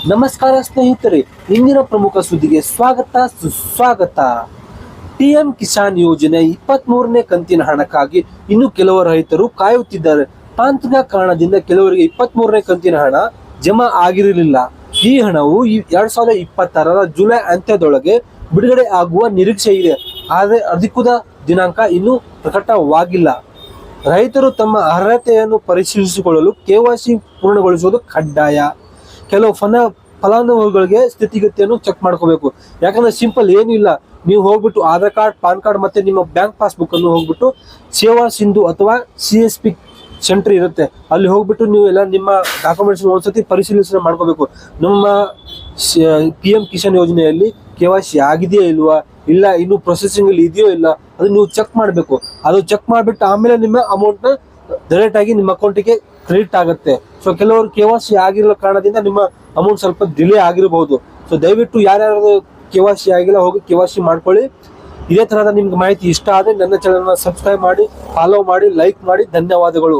ನಮಸ್ಕಾರ ಸ್ನೇಹಿತರೆ, ಇಂದಿನ ಪ್ರಮುಖ ಸುದ್ದಿಗೆ ಸ್ವಾಗತ ಸುಸ್ವಾಗತ. ಪಿಎಂ ಕಿಸಾನ್ ಯೋಜನೆ 23ನೇ ಕಂತಿನ ಹಣಕ್ಕಾಗಿ ಇನ್ನು ಕೆಲವು ರೈತರು ಕಾಯುತ್ತಿದ್ದಾರೆ. ತಾಂತ್ರಿಕ ಕಾರಣದಿಂದ ಕೆಲವರಿಗೆ 23ನೇ ಕಂತಿನ ಹಣ ಜಮಾ ಆಗಿರಲಿಲ್ಲ. ಈ ಹಣವು 2026ರ ಜುಲೈ ಅಂತ್ಯದೊಳಗೆ ಬಿಡುಗಡೆ ಆಗುವ ನಿರೀಕ್ಷೆ ಇದೆ. ಆದರೆ ಅಧಿಕೃತ ದಿನಾಂಕ ಇನ್ನೂ ಪ್ರಕಟವಾಗಿಲ್ಲ. ರೈತರು ತಮ್ಮ ಅರ್ಹತೆಯನ್ನು ಪರಿಶೀಲಿಸಿಕೊಳ್ಳಲು ಕೆವೈಸಿ ಪೂರ್ಣಗೊಳಿಸುವುದು ಕಡ್ಡಾಯ. ಕೆಲವು ಫಲಾನುಭವಿಗಳಿಗೆ ಸ್ಥಿತಿಗತಿಯನ್ನು ಚೆಕ್ ಮಾಡ್ಕೋಬೇಕು. ಯಾಕಂದ್ರೆ ಸಿಂಪಲ್ ಏನೂ ಇಲ್ಲ, ನೀವು ಹೋಗ್ಬಿಟ್ಟು ಆಧಾರ್ ಕಾರ್ಡ್, ಪಾನ್ ಕಾರ್ಡ್ ಮತ್ತೆ ನಿಮ್ಮ ಬ್ಯಾಂಕ್ ಪಾಸ್ಬುಕ್ ಅನ್ನು ಹೋಗ್ಬಿಟ್ಟು ಸೇವಾ ಸಿಂಧು ಅಥವಾ CSP ಸೆಂಟರ್ ಇರುತ್ತೆ, ಅಲ್ಲಿ ಹೋಗ್ಬಿಟ್ಟು ನೀವು ಎಲ್ಲ ನಿಮ್ಮ ಡಾಕ್ಯುಮೆಂಟ್ಸ್ ಒಂದ್ಸತಿ ಪರಿಶೀಲನೆ ಮಾಡ್ಕೋಬೇಕು. ನಮ್ಮ PM ಕಿಸಾನ್ ಯೋಜನೆಯಲ್ಲಿ KYC ಆಗಿದೆಯೋ ಇಲ್ವಾ, ಇಲ್ಲ ಇನ್ನು ಪ್ರೊಸೆಸಿಂಗ್ ಅಲ್ಲಿ ಇದೆಯೋ ಇಲ್ಲ, ಅದು ನೀವು ಚೆಕ್ ಮಾಡಬೇಕು. ಅದು ಚೆಕ್ ಮಾಡಿಬಿಟ್ಟು ಆಮೇಲೆ ನಿಮ್ಮ ಅಮೌಂಟ್ ನ ಡೈರೆಕ್ಟ್ ಆಗಿ ನಿಮ್ಮ ಅಕೌಂಟಿಗೆ ಕ್ರೆಡಿಟ್ ಆಗುತ್ತೆ. ಸೊ ಕೆಲವರು KYC ಆಗಿರೋ ಕಾರಣದಿಂದ ನಿಮ್ಮ ಅಮೌಂಟ್ ಸ್ವಲ್ಪ ಡಿಲೇ ಆಗಿರಬಹುದು. ಸೊ ದಯವಿಟ್ಟು ಯಾರ್ಯಾರು KYC ಆಗಿಲ್ಲ ಹೋಗಿ KYC ಮಾಡ್ಕೊಳ್ಳಿ. ಇದೇ ತರಹದ ನಿಮ್ಗೆ ಮಾಹಿತಿ ಇಷ್ಟ ಆದರೆ ನನ್ನ ಚಾನಲ್ನ ಸಬ್ಸ್ಕ್ರೈಬ್ ಮಾಡಿ, ಫಾಲೋ ಮಾಡಿ, ಲೈಕ್ ಮಾಡಿ. ಧನ್ಯವಾದಗಳು.